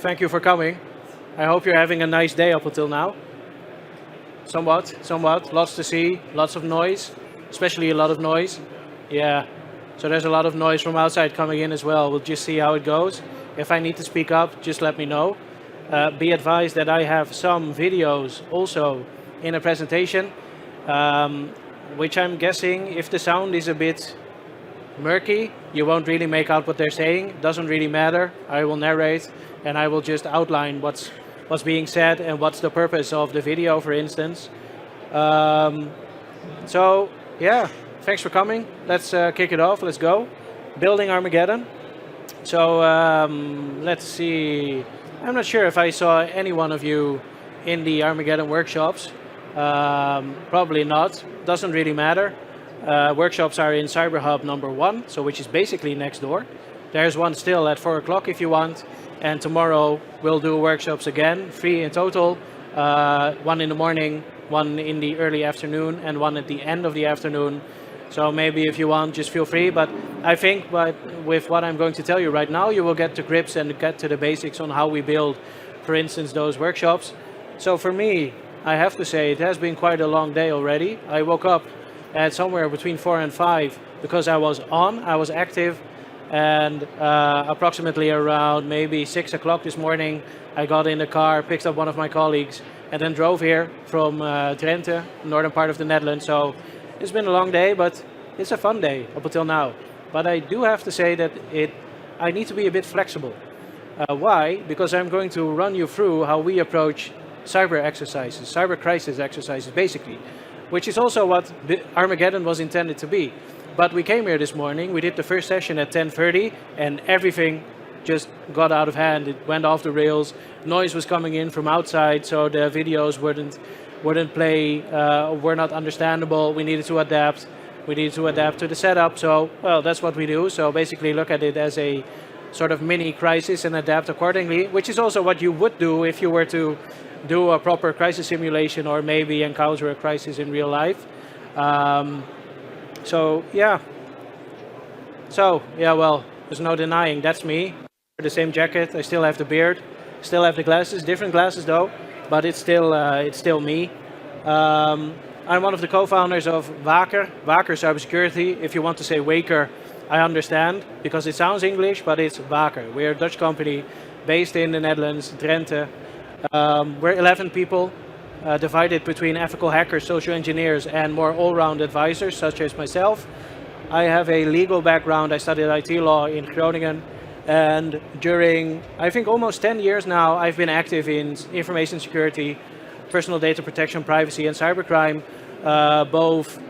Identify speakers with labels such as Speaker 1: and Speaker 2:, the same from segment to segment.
Speaker 1: Thank you for coming. I hope you're having a nice day up until now. Somewhat. Lots to see, lots of noise, especially a lot of noise. Yeah, so there's a lot of noise from outside coming in as well. We'll just see how it goes. If I need to speak up, just let me know. Be advised that I have some videos also in a presentation, which I'm guessing if the sound is a bit murky, you won't really make out what they're saying. Doesn't really matter. I will narrate and I will just outline what's being said and what's the purpose of the video, for instance. So yeah, thanks for coming. Let's kick it off. Let's go. Building Armageddon. So let's see. I'm not sure if I saw any one of you in the Armageddon workshops. Probably not. Doesn't really matter. Workshops are in Cyber Hub number 1, so which is basically next door. There's one still at 4 o'clock if you want. And tomorrow we'll do workshops again, 3 in total. 1 in the morning, 1 in the early afternoon, and 1 at the end of the afternoon. So maybe if you want, just feel free. But I think with what I'm going to tell you right now, you will get to grips and get to the basics on how we build, for instance, those workshops. So for me, I have to say, it has been quite a long day already. I woke up at somewhere between 4 and 5 because I was active. And approximately around maybe 6 o'clock this morning, I got in the car, picked up one of my colleagues, and then drove here from Drenthe, northern part of the Netherlands. So it's been a long day, but it's a fun day up until now. But I do have to say that I need to be a bit flexible. Why? Because I'm going to run you through how we approach cyber exercises, cyber crisis exercises, basically, which is also what Armageddon was intended to be. But we came here this morning, we did the first session at 10:30, and everything just got out of hand. It went off the rails. Noise was coming in from outside, so the videos wouldn't play, were not understandable. We needed to adapt. We needed to adapt to the setup. So, well, that's what we do. So basically look at it as a sort of mini crisis and adapt accordingly, which is also what you would do if you were to do a proper crisis simulation or maybe encounter a crisis in real life. So yeah, well, there's no denying, that's me. The same jacket, I still have the beard, still have the glasses, different glasses though, but it's still me. I'm one of the co-founders of Waker Cybersecurity. If you want to say Waker, I understand, because it sounds English, but it's Waker. We're a Dutch company based in the Netherlands, Drenthe. We're 11 people. Divided between ethical hackers, social engineers, and more all-round advisors, such as myself. I have a legal background. I studied IT law in Groningen. And during, I think, almost 10 years now, I've been active in information security, personal data protection, privacy, and cybercrime, both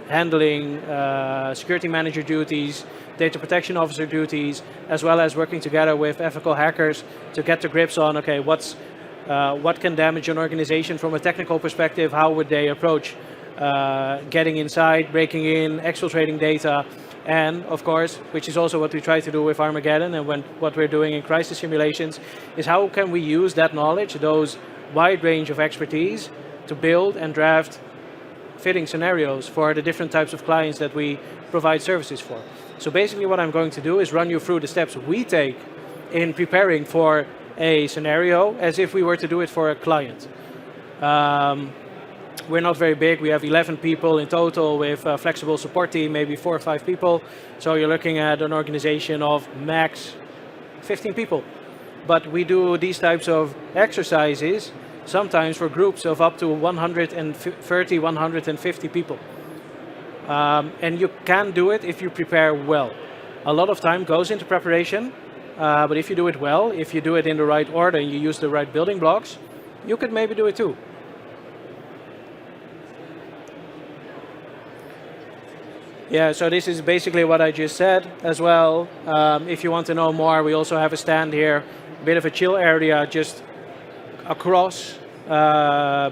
Speaker 1: handling security manager duties, data protection officer duties, as well as working together with ethical hackers to get to grips on, okay, what can damage an organization from a technical perspective? How would they approach getting inside, breaking in, exfiltrating data? And of course, which is also what we try to do with Armageddon and what we're doing in crisis simulations, is how can we use that knowledge, those wide range of expertise, to build and draft fitting scenarios for the different types of clients that we provide services for. So basically what I'm going to do is run you through the steps we take in preparing for a scenario as if we were to do it for a client. We're not very big. We have 11 people in total with a flexible support team, maybe 4 or 5 people. So you're looking at an organization of max 15 people. But we do these types of exercises sometimes for groups of up to 130, 150 people. And you can do it if you prepare well. A lot of time goes into preparation. But if you do it well, if you do it in the right order and you use the right building blocks, you could maybe do it too. Yeah, so this is basically what I just said as well. If you want to know more, we also have a stand here, a bit of a chill area just across,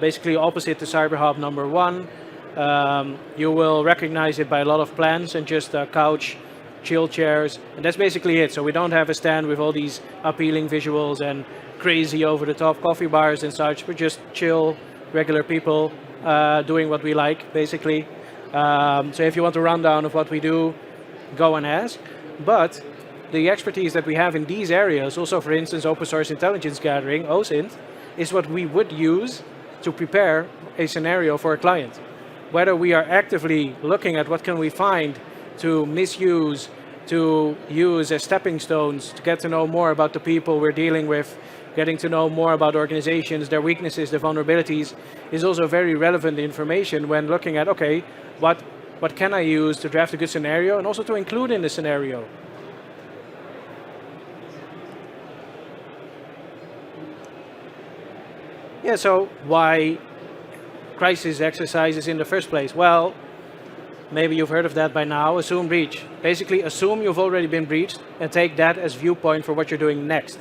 Speaker 1: basically opposite the Cyber Hub number 1. You will recognize it by a lot of plants and just a couch, chill chairs, and that's basically it. So we don't have a stand with all these appealing visuals and crazy over-the-top coffee bars and such. We're just chill, regular people doing what we like, basically. So if you want a rundown of what we do, go and ask. But the expertise that we have in these areas, also for instance open source intelligence gathering, OSINT, is what we would use to prepare a scenario for a client. Whether we are actively looking at what can we find to misuse, to use as stepping stones, to get to know more about the people we're dealing with, getting to know more about organizations, their weaknesses, their vulnerabilities, is also very relevant information when looking at, okay, what can I use to draft a good scenario and also to include in the scenario. Yeah, so why crisis exercises in the first place? Well, maybe you've heard of that by now, assume breach. Basically assume you've already been breached and take that as viewpoint for what you're doing next.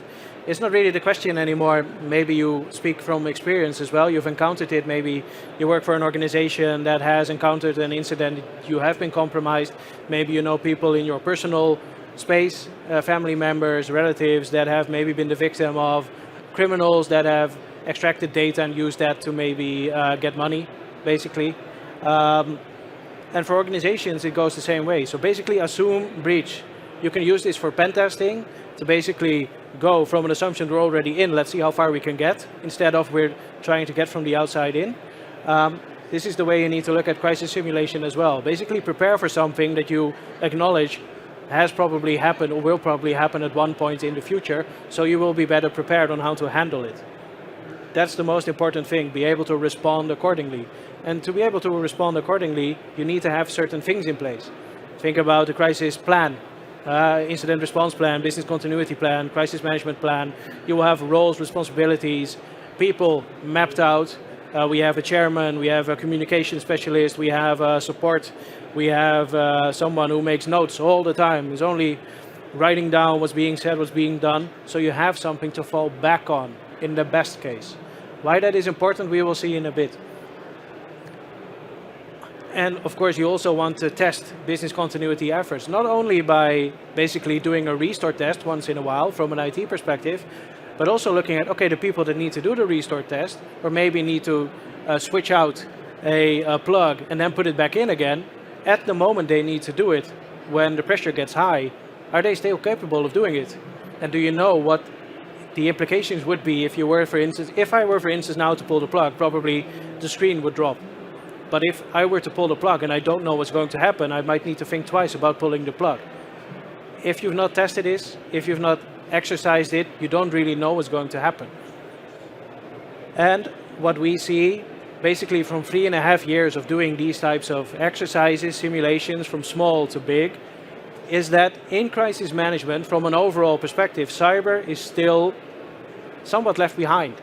Speaker 1: It's not really the question anymore. Maybe you speak from experience as well. You've encountered it. Maybe you work for an organization that has encountered an incident. You have been compromised. Maybe you know people in your personal space, family members, relatives that have maybe been the victim of criminals that have extracted data and used that to maybe get money, basically. And for organizations, it goes the same way. So basically assume breach. You can use this for pen testing to basically go from an assumption we're already in, let's see how far we can get, instead of we're trying to get from the outside in. This is the way you need to look at crisis simulation as well. Basically prepare for something that you acknowledge has probably happened or will probably happen at one point in the future, so you will be better prepared on how to handle it. That's the most important thing, be able to respond accordingly. And to be able to respond accordingly, you need to have certain things in place. Think about the crisis plan, incident response plan, business continuity plan, crisis management plan. You will have roles, responsibilities, people mapped out. We have a chairman, we have a communication specialist, we have support, we have someone who makes notes all the time, is only writing down what's being said, what's being done, so you have something to fall back on in the best case. Why that is important, we will see in a bit. And of course, you also want to test business continuity efforts, not only by basically doing a restore test once in a while from an IT perspective, but also looking at, okay, the people that need to do the restore test, or maybe need to switch out a plug and then put it back in again, at the moment they need to do it, when the pressure gets high, are they still capable of doing it? And do you know what the implications would be if you were, for instance, if I were, for instance, now to pull the plug, probably the screen would drop. But if I were to pull the plug and I don't know what's going to happen, I might need to think twice about pulling the plug. If you've not tested this, if you've not exercised it, you don't really know what's going to happen. And what we see, basically from 3.5 years of doing these types of exercises, simulations, from small to big, is that in crisis management, from an overall perspective, cyber is still somewhat left behind.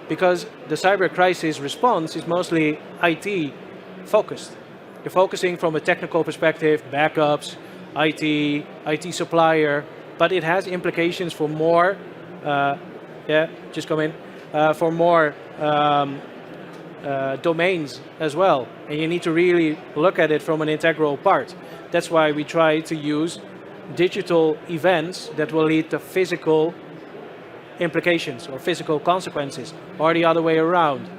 Speaker 1: Because the cyber crisis response is mostly IT focused. You're focusing from a technical perspective, backups, IT supplier, but it has implications for more, for more domains as well. And you need to really look at it from an integral part. That's why we try to use digital events that will lead to physical implications or physical consequences, or the other way around.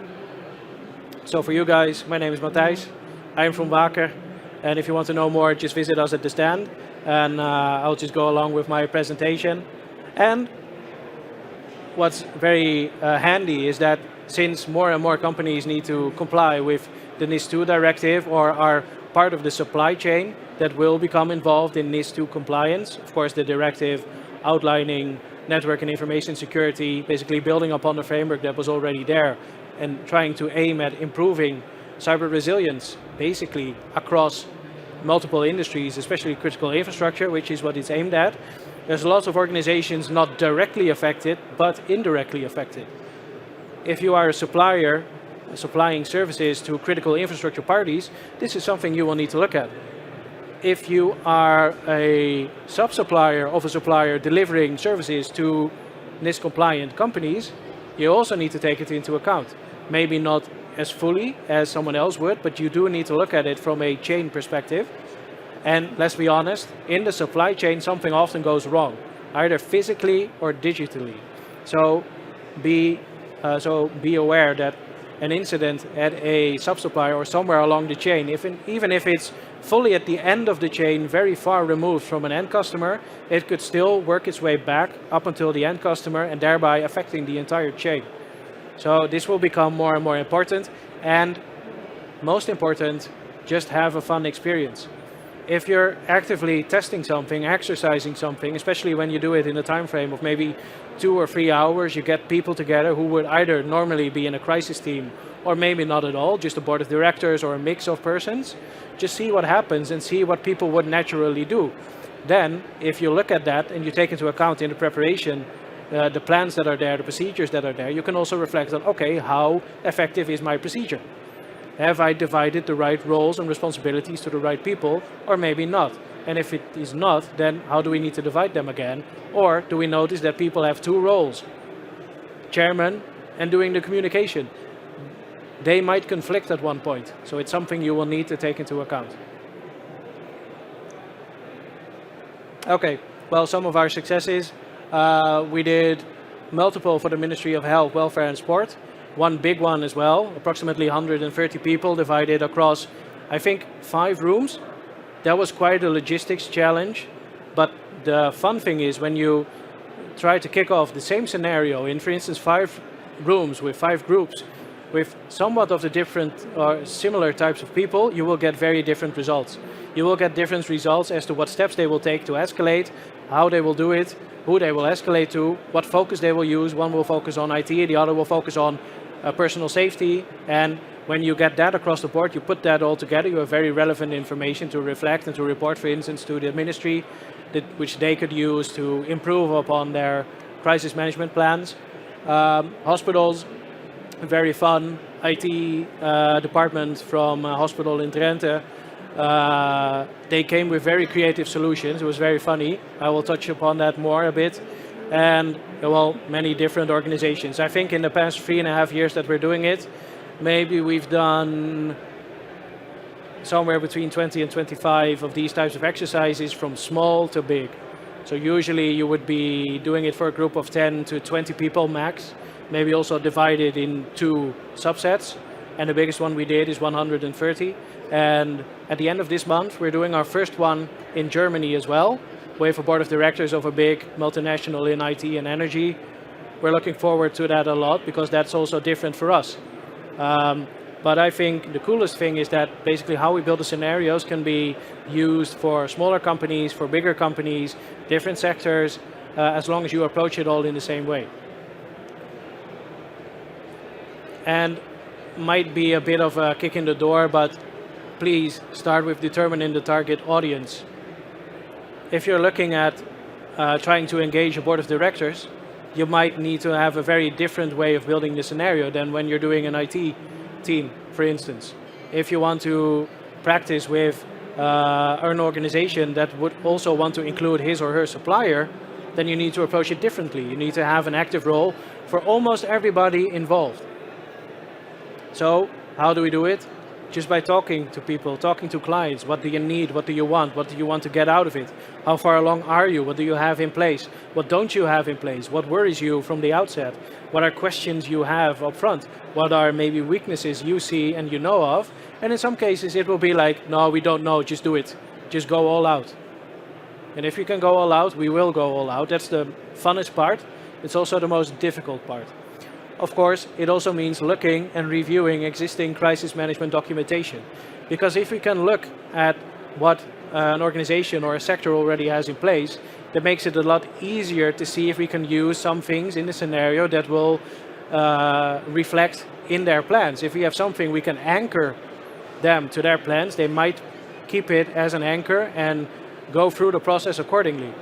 Speaker 1: So for you guys, my name is Matthijs. I'm from Waker, and if you want to know more, just visit us at the stand, and I'll just go along with my presentation. And what's very handy is that since more and more companies need to comply with the NIS2 directive or are part of the supply chain that will become involved in NIS2 compliance, of course the directive outlining network and information security, basically building upon the framework that was already there and trying to aim at improving cyber resilience basically across multiple industries, especially critical infrastructure, which is what it's aimed at. There's lots of organizations not directly affected, but indirectly affected. If you are a supplier supplying services to critical infrastructure parties, this is something you will need to look at. If you are a sub-supplier of a supplier delivering services to NIS-compliant companies, you also need to take it into account. Maybe not as fully as someone else would, but you do need to look at it from a chain perspective. And let's be honest, in the supply chain, something often goes wrong, either physically or digitally. So be aware that an incident at a sub-supplier or somewhere along the chain, even if it's fully at the end of the chain, very far removed from an end customer, it could still work its way back up until the end customer and thereby affecting the entire chain. So this will become more and more important, and most important, just have a fun experience. If you're actively testing something, exercising something, especially when you do it in a time frame of maybe 2 or 3 hours, you get people together who would either normally be in a crisis team or maybe not at all, just a board of directors or a mix of persons. Just see what happens and see what people would naturally do. Then, if you look at that and you take into account in the preparation the plans that are there, the procedures that are there, you can also reflect on, okay, how effective is my procedure? Have I divided the right roles and responsibilities to the right people, or maybe not? And if it is not, then how do we need to divide them again? Or do we notice that people have 2 roles? Chairman and doing the communication. They might conflict at one point, so it's something you will need to take into account. Okay, well, some of our successes. We did multiple for the Ministry of Health, Welfare and Sport. One big one as well, approximately 130 people divided across, I think, 5 rooms. That was quite a logistics challenge, but the fun thing is when you try to kick off the same scenario in, for instance, 5 rooms with 5 groups, with somewhat of the different or similar types of people, you will get very different results. You will get different results as to what steps they will take to escalate, how they will do it, who they will escalate to, what focus they will use. One will focus on IT, the other will focus on personal safety, and when you get that across the board, you put that all together, you have very relevant information to reflect and to report, for instance, to the ministry, which they could use to improve upon their crisis management plans. Hospitals, very fun. IT department from a hospital in Drenthe, they came with very creative solutions. It was very funny. I will touch upon that more a bit. And well, many different organizations. I think in the past 3.5 years that we're doing it, maybe we've done somewhere between 20 and 25 of these types of exercises, from small to big. So usually you would be doing it for a group of 10 to 20 people max, maybe also divided in 2 subsets. And the biggest one we did is 130. And at the end of this month, we're doing our first one in Germany as well, with a board of directors of a big multinational in IT and energy. We're looking forward to that a lot because that's also different for us. But I think the coolest thing is that basically how we build the scenarios can be used for smaller companies, for bigger companies, different sectors, as long as you approach it all in the same way. And might be a bit of a kick in the door, but please start with determining the target audience. If you're looking at trying to engage a board of directors, you might need to have a very different way of building the scenario than when you're doing an IT team, for instance. If you want to practice with an organization that would also want to include his or her supplier, then you need to approach it differently. You need to have an active role for almost everybody involved. So how do we do it? Just by talking to people, talking to clients. What do you need? What do you want? What do you want to get out of it? How far along are you? What do you have in place? What don't you have in place? What worries you from the outset? What are questions you have up front? What are maybe weaknesses you see and you know of? And in some cases it will be like, no, we don't know, just do it. Just go all out. And if you can go all out, we will go all out. That's the funnest part. It's also the most difficult part. Of course, it also means looking and reviewing existing crisis management documentation. Because if we can look at what an organization or a sector already has in place, that makes it a lot easier to see if we can use some things in the scenario that will reflect in their plans. If we have something we can anchor them to their plans, they might keep it as an anchor and go through the process accordingly.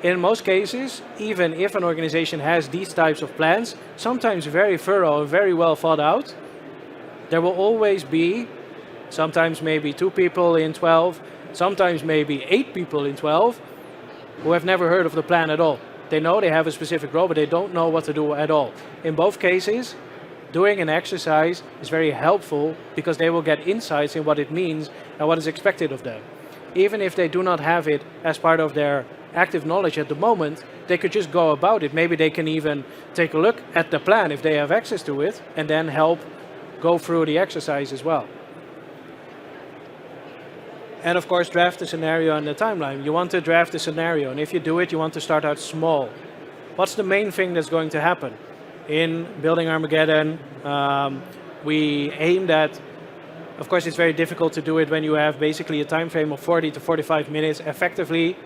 Speaker 1: In most cases, even if an organization has these types of plans, sometimes very thorough and very well thought out, there will always be, sometimes maybe 2 people in 12, sometimes maybe 8 people in 12, who have never heard of the plan at all. They know they have a specific role, but they don't know what to do at all. In both cases, doing an exercise is very helpful because they will get insights in what it means and what is expected of them. Even if they do not have it as part of their active knowledge at the moment, they could just go about it. Maybe they can even take a look at the plan if they have access to it and then help go through the exercise as well. And of course, draft the scenario and the timeline. You want to draft the scenario, and if you do it, you want to start out small. What's the main thing that's going to happen? In building Armageddon, we aimed at, of course, it's very difficult to do it when you have basically a time frame of 40 to 45 minutes effectively,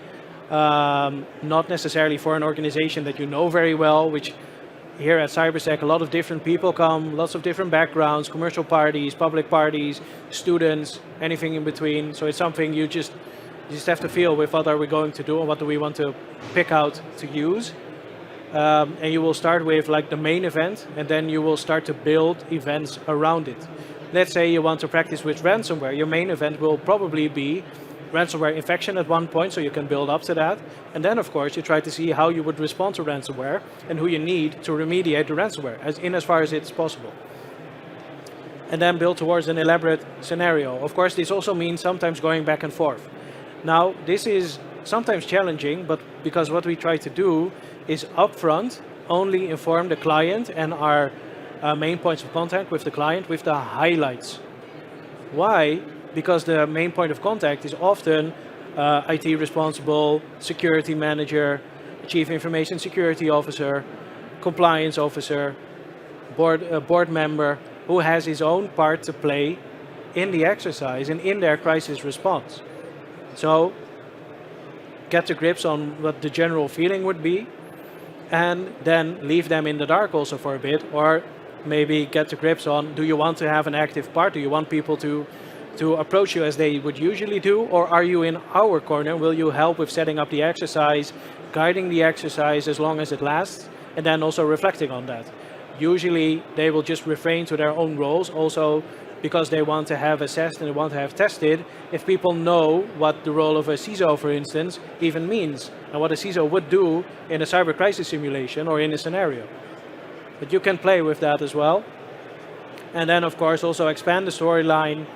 Speaker 1: not necessarily for an organization that you know very well, which here at Cybersec, a lot of different people come, lots of different backgrounds, commercial parties, public parties, students, anything in between. So it's something you just have to feel with what are we going to do and what do we want to pick out to use. And you will start with like the main event, and then you will start to build events around it. Let's say you want to practice with ransomware. Your main event will probably be ransomware infection at one point, so you can build up to that. And then, of course, you try to see how you would respond to ransomware and who you need to remediate the ransomware, as far as it's possible. And then build towards an elaborate scenario. Of course, this also means sometimes going back and forth. Now, this is sometimes challenging, but because what we try to do is upfront only inform the client and our main points of contact with the client with the highlights. Why? Because the main point of contact is often IT responsible, security manager, chief information security officer, compliance officer, board member, who has his own part to play in the exercise and in their crisis response. So get to grips on what the general feeling would be, and then leave them in the dark also for a bit, or maybe get to grips on, do you want to have an active part? Do you want people to approach you as they would usually do, or are you in our corner? Will you help with setting up the exercise, guiding the exercise as long as it lasts, and then also reflecting on that? Usually they will just refrain to their own roles, also because they want to have assessed and they want to have tested if people know what the role of a CISO, for instance, even means, and what a CISO would do in a cyber crisis simulation or in a scenario. But you can play with that as well. And then, of course, also expand the storyline,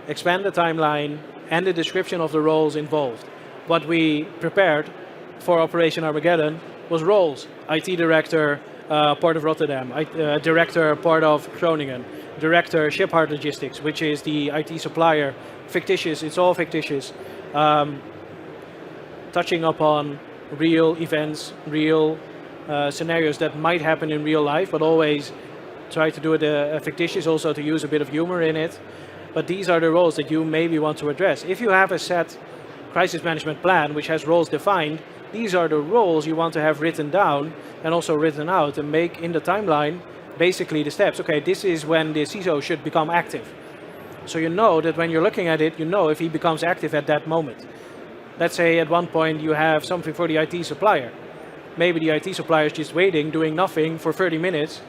Speaker 1: expand the timeline, and the description of the roles involved. What we prepared for Operation Armageddon was roles: IT director, Port of Rotterdam, director, Port of Groningen, director, Shipyard Logistics, which is the IT supplier, fictitious, it's all fictitious, touching upon real events, real scenarios that might happen in real life, but always try to do it fictitious, also to use a bit of humor in it. But these are the roles that you maybe want to address. If you have a set crisis management plan which has roles defined, these are the roles you want to have written down and also written out and make in the timeline basically the steps. Okay, this is when the CISO should become active. So you know that when you're looking at it, you know if he becomes active at that moment. Let's say at one point you have something for the IT supplier. Maybe the IT supplier is just waiting, doing nothing for 30 minutes,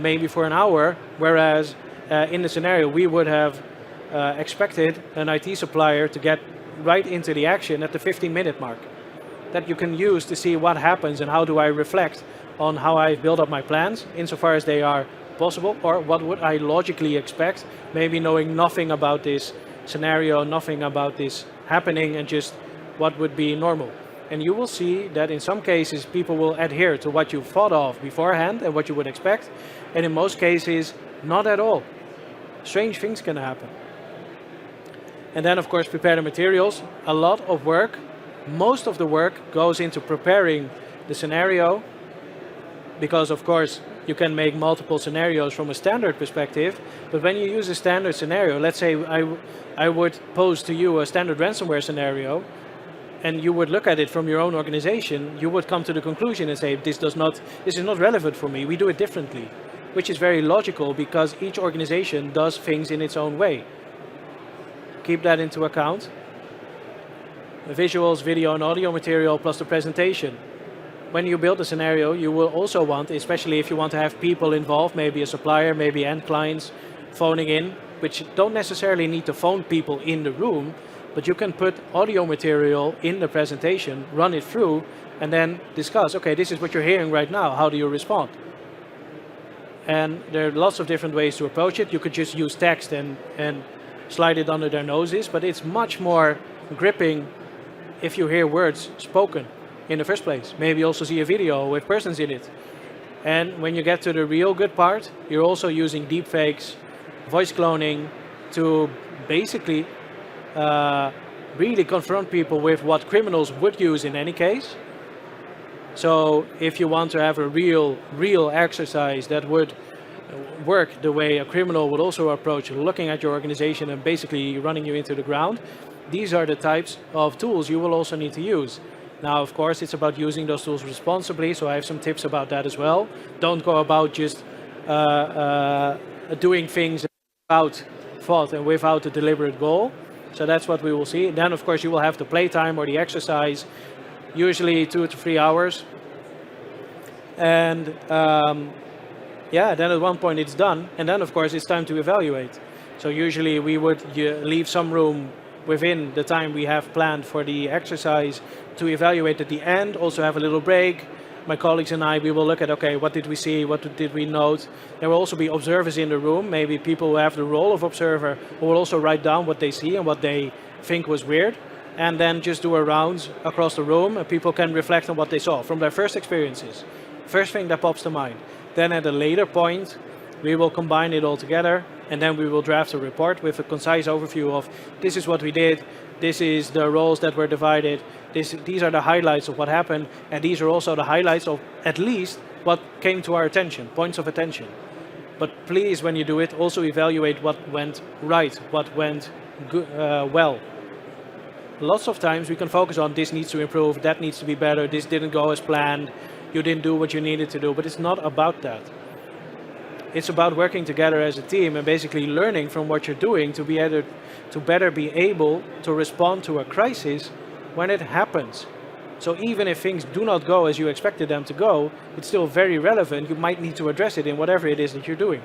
Speaker 1: maybe for an hour, whereas in the scenario we would have expected an IT supplier to get right into the action at the 15-minute mark. That you can use to see what happens and how do I reflect on how I build up my plans insofar as they are possible, or what would I logically expect, maybe knowing nothing about this scenario, nothing about this happening, and just what would be normal. And you will see that in some cases people will adhere to what you thought of beforehand and what you would expect, and in most cases not at all. Strange things can happen. And then of course prepare the materials. A lot of work, most of the work goes into preparing the scenario, because of course you can make multiple scenarios from a standard perspective, but when you use a standard scenario, let's say I would pose to you a standard ransomware scenario, and you would look at it from your own organization, you would come to the conclusion and say, this is not relevant for me, we do it differently. Which is very logical, because each organization does things in its own way. Keep that into account. The visuals, video and audio material plus the presentation. When you build a scenario, you will also want, especially if you want to have people involved, maybe a supplier, maybe end clients phoning in, which don't necessarily need to phone people in the room, but you can put audio material in the presentation, run it through, and then discuss, okay, this is what you're hearing right now, how do you respond? And there are lots of different ways to approach it. You could just use text and slide it under their noses, but it's much more gripping if you hear words spoken in the first place. Maybe also see a video with persons in it. And when you get to the real good part, you're also using deepfakes, voice cloning to basically really confront people with what criminals would use in any case. So if you want to have a real exercise that would work the way a criminal would also approach looking at your organization and basically running you into the ground, these are the types of tools you will also need to use. Now, of course, it's about using those tools responsibly, so I have some tips about that as well. Don't go about just doing things without thought and without a deliberate goal. So that's what we will see. Then, of course, you will have the playtime or the exercise, usually 2 to 3 hours. And yeah, then at one point it's done. And then, of course, it's time to evaluate. So usually we would leave some room within the time we have planned for the exercise to evaluate at the end, also have a little break. My colleagues and I, we will look at, okay, what did we see, what did we note? There will also be observers in the room, maybe people who have the role of observer, who will also write down what they see and what they think was weird, and then just do a rounds across the room, and people can reflect on what they saw from their first experiences. First thing that pops to mind. Then at a later point, we will combine it all together, and then we will draft a report with a concise overview of this is what we did, this is the roles that were divided, these are the highlights of what happened, and these are also the highlights of at least what came to our attention, points of attention. But please, when you do it, also evaluate what went right, what went well. Lots of times we can focus on this needs to improve, that needs to be better, this didn't go as planned, you didn't do what you needed to do, but it's not about that. It's about working together as a team and basically learning from what you're doing to better be able to respond to a crisis when it happens. So even if things do not go as you expected them to go, it's still very relevant. You might need to address it in whatever it is that you're doing.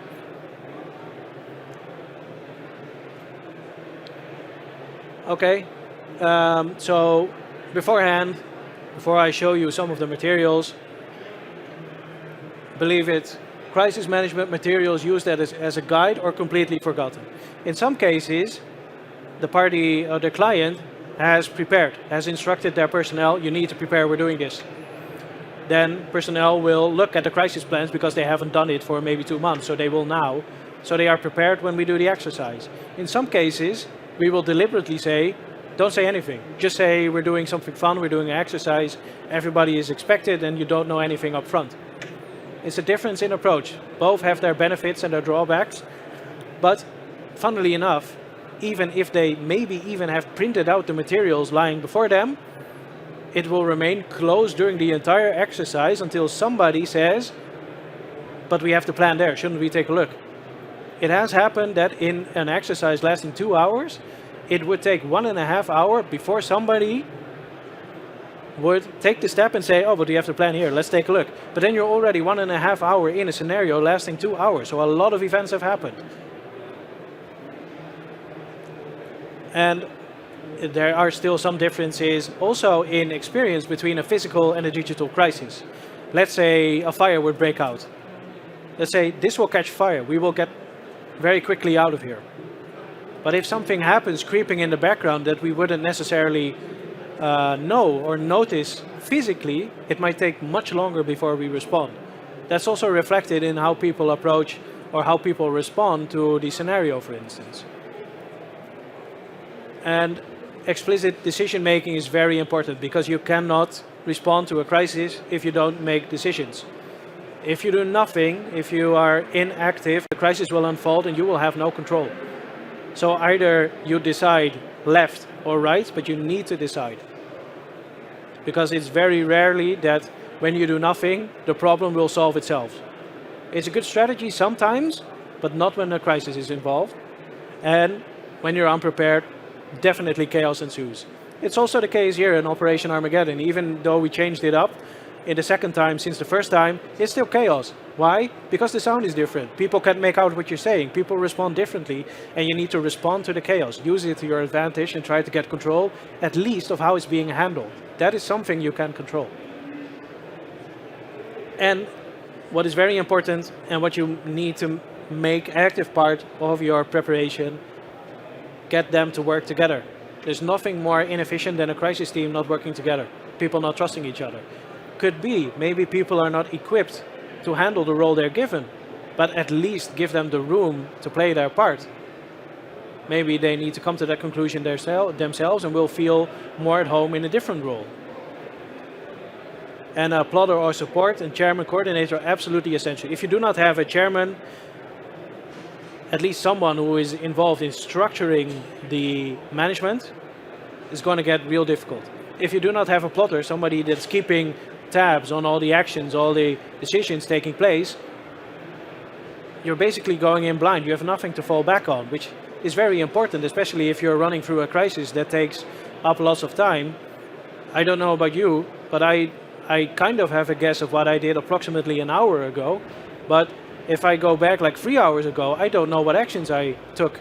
Speaker 1: Okay, so beforehand, before I show you some of the materials, believe it, crisis management materials used as a guide or completely forgotten. In some cases, the party or the client has prepared, has instructed their personnel, you need to prepare, we're doing this. Then personnel will look at the crisis plans because they haven't done it for maybe 2 months, so they will now. So they are prepared when we do the exercise. In some cases, we will deliberately say, don't say anything. Just say we're doing something fun, we're doing an exercise, everybody is expected and you don't know anything up front. It's a difference in approach. Both have their benefits and their drawbacks, but funnily enough, even if they maybe even have printed out the materials lying before them, it will remain closed during the entire exercise until somebody says, but we have the plan there, shouldn't we take a look? It has happened that in an exercise lasting 2 hours, it would take 1.5 hours before somebody would take the step and say, oh, but we have the plan here, let's take a look. But then you're already 1.5 hours in a scenario lasting 2 hours, so a lot of events have happened. And there are still some differences also in experience between a physical and a digital crisis. Let's say a fire would break out. Let's say this will catch fire, we will get very quickly out of here. But if something happens creeping in the background that we wouldn't necessarily know or notice physically, it might take much longer before we respond. That's also reflected in how people approach or how people respond to the scenario, for instance. And explicit decision making is very important because you cannot respond to a crisis if you don't make decisions. If you do nothing, if you are inactive, the crisis will unfold and you will have no control. So either you decide left or right, but you need to decide. Because it's very rarely that when you do nothing, the problem will solve itself. It's a good strategy sometimes, but not when a crisis is involved. And when you're unprepared, definitely chaos ensues. It's also the case here in Operation Armageddon. Even though we changed it up in the second time since the first time, it's still chaos. Why? Because the sound is different. People can't make out what you're saying. People respond differently, and you need to respond to the chaos. Use it to your advantage and try to get control, at least, of how it's being handled. That is something you can control. And what is very important, and what you need to make active part of your preparation, get them to work together. There's nothing more inefficient than a crisis team not working together, people not trusting each other. Could be, maybe people are not equipped to handle the role they're given, but at least give them the room to play their part. Maybe they need to come to that conclusion themselves and will feel more at home in a different role. And a plotter or support and chairman coordinator are absolutely essential. If you do not have a chairman, at least someone who is involved in structuring the management, is going to get real difficult. If you do not have a plotter, somebody that's keeping tabs on all the actions, all the decisions taking place, you're basically going in blind. You have nothing to fall back on, which is very important, especially if you're running through a crisis that takes up lots of time. I don't know about you, but I kind of have a guess of what I did approximately an hour ago, but if I go back like 3 hours ago, I don't know what actions I took.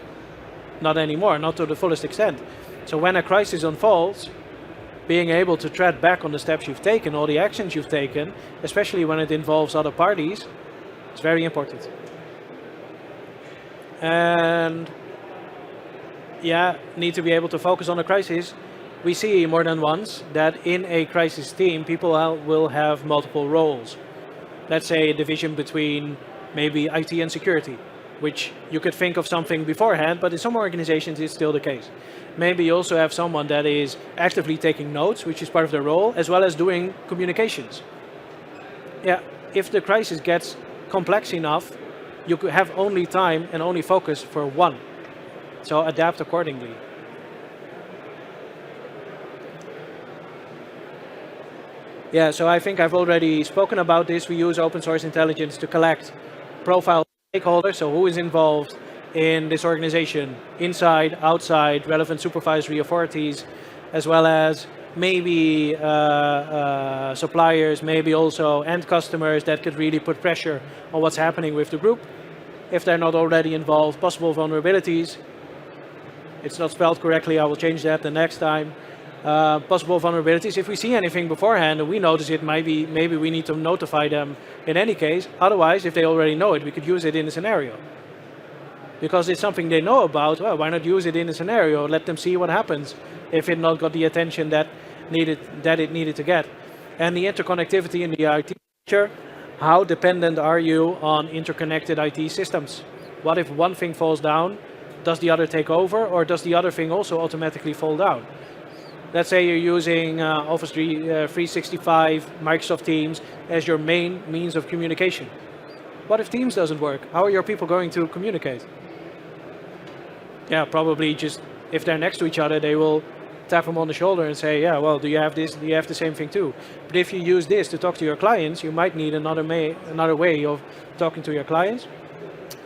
Speaker 1: Not anymore, not to the fullest extent. So when a crisis unfolds, being able to tread back on the steps you've taken, all the actions you've taken, especially when it involves other parties, is very important. And yeah, need to be able to focus on a crisis. We see more than once that in a crisis team, people will have multiple roles. Let's say a division between maybe IT and security, which you could think of something beforehand, but in some organizations it's still the case. Maybe you also have someone that is actively taking notes, which is part of their role, as well as doing communications. Yeah, if the crisis gets complex enough, you could have only time and only focus for one. So adapt accordingly. Yeah, so I think I've already spoken about this. We use open source intelligence to collect profile stakeholders, so who is involved in this organization, inside, outside, relevant supervisory authorities, as well as maybe suppliers, maybe also end customers that could really put pressure on what's happening with the group. If they're not already involved, possible vulnerabilities. It's not spelled correctly, I will change that the next time. Possible vulnerabilities. If we see anything beforehand and we notice it, maybe we need to notify them in any case. Otherwise, if they already know it, we could use it in a scenario. Because it's something they know about, well, why not use it in a scenario? Let them see what happens if it not got the attention that it needed to get. And the interconnectivity in the IT picture, how dependent are you on interconnected IT systems? What if one thing falls down? Does the other take over, or does the other thing also automatically fall down? Let's say you're using Office 365, Microsoft Teams as your main means of communication. What if Teams doesn't work? How are your people going to communicate? Yeah, probably just if they're next to each other, they will tap them on the shoulder and say, yeah, well, do you have this? Do you have the same thing too? But if you use this to talk to your clients, you might need another way of talking to your clients.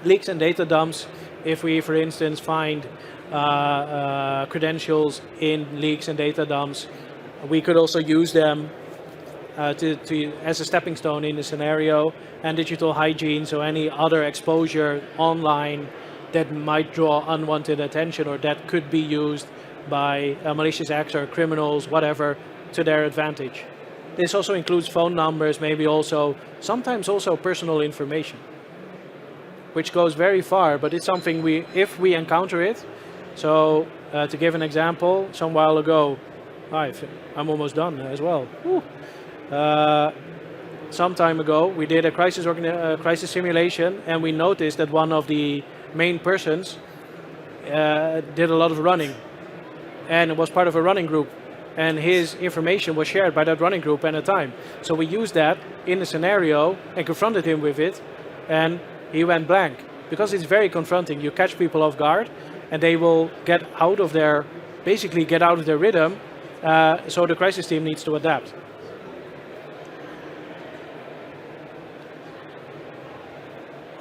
Speaker 1: Leaks and data dumps. If we, for instance, find credentials in leaks and data dumps, we could also use them as a stepping stone in the scenario. And digital hygiene, so any other exposure online that might draw unwanted attention or that could be used by malicious acts or criminals, whatever, to their advantage. This also includes phone numbers, maybe also, sometimes also personal information, which goes very far, but it's something if we encounter it. So to give an example, some while ago, I'm almost done as well. Some time ago, we did a crisis simulation, and we noticed that one of the main persons did a lot of running, and was part of a running group, and his information was shared by that running group at a time. So we used that in the scenario and confronted him with it, and he went blank, because it's very confronting. You catch people off guard, and they will get out of their rhythm, so the crisis team needs to adapt.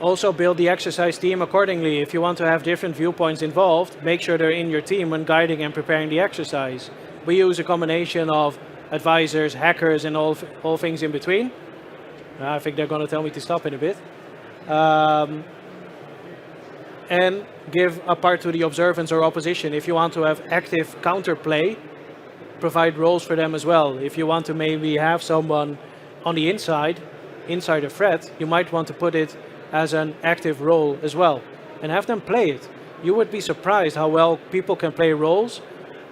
Speaker 1: Also build the exercise team accordingly. If you want to have different viewpoints involved, make sure they're in your team when guiding and preparing the exercise. We use a combination of advisors, hackers, and all things in between. I think they're going to tell me to stop in a bit. And give a part to the observance or opposition. If you want to have active counterplay, provide roles for them as well. If you want to maybe have someone on the inside a threat, you might want to put it as an active role as well, and have them play it. You would be surprised how well people can play roles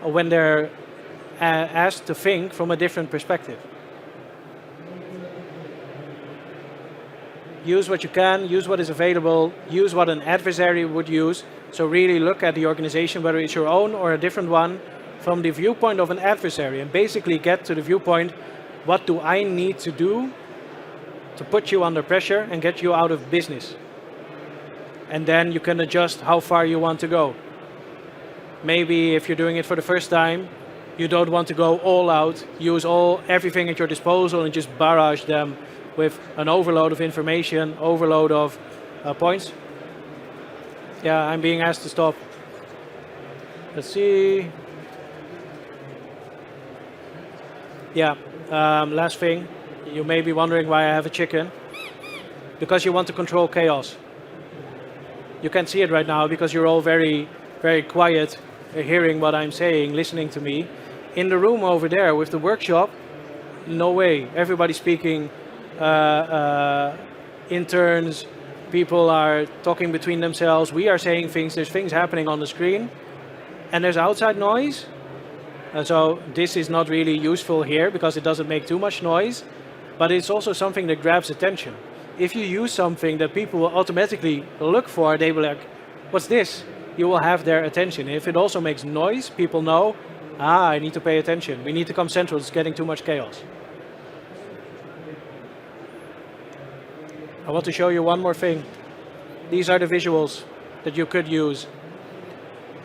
Speaker 1: when they're asked to think from a different perspective. Use what you can, use what is available, use what an adversary would use. So really look at the organization, whether it's your own or a different one, from the viewpoint of an adversary, and basically get to the viewpoint, what do I need to do to put you under pressure and get you out of business? And then you can adjust how far you want to go. Maybe if you're doing it for the first time, you don't want to go all out, use everything at your disposal and just barrage them with an overload of information, overload of points. Yeah, I'm being asked to stop. Let's see. Yeah, last thing. You may be wondering why I have a chicken. Because you want to control chaos. You can't see it right now because you're all very, very quiet, hearing what I'm saying, listening to me. In the room over there with the workshop, no way. Everybody's speaking, interns, people are talking between themselves. We are saying things, there's things happening on the screen. And there's outside noise. And so this is not really useful here because it doesn't make too much noise. But it's also something that grabs attention. If you use something that people will automatically look for, they will be like, what's this? You will have their attention. If it also makes noise, people know, I need to pay attention. We need to come central, it's getting too much chaos. I want to show you one more thing. These are the visuals that you could use.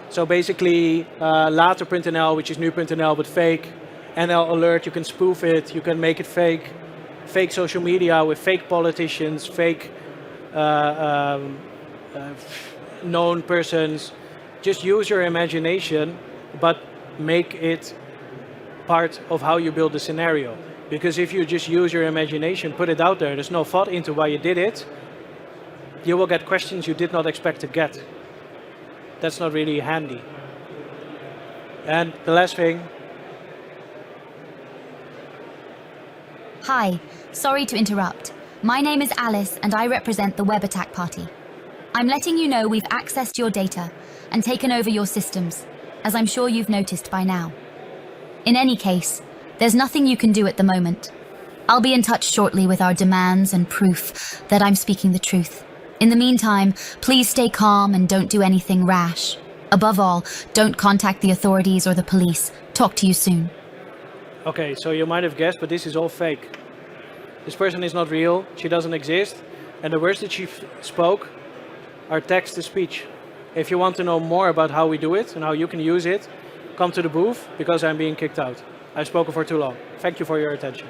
Speaker 1: So basically, later.nl, which is nu.nl but fake, NL alert, you can spoof it, you can make it fake. Fake social media with fake politicians, fake known persons. Just use your imagination, but make it part of how you build the scenario. Because if you just use your imagination, put it out there, there's no thought into why you did it, you will get questions you did not expect to get. That's not really handy. And the last thing.
Speaker 2: Hi, sorry to interrupt. My name is Alice and I represent the Web Attack Party. I'm letting you know we've accessed your data and taken over your systems, as I'm sure you've noticed by now. In any case, there's nothing you can do at the moment. I'll be in touch shortly with our demands and proof that I'm speaking the truth. In the meantime, please stay calm and don't do anything rash. Above all, don't contact the authorities or the police. Talk to you soon.
Speaker 1: Okay, so you might have guessed, but this is all fake. This person is not real, she doesn't exist, and the words that she spoke are text-to-speech. If you want to know more about how we do it and how you can use it, come to the booth, because I'm being kicked out. I've spoken for too long. Thank you for your attention.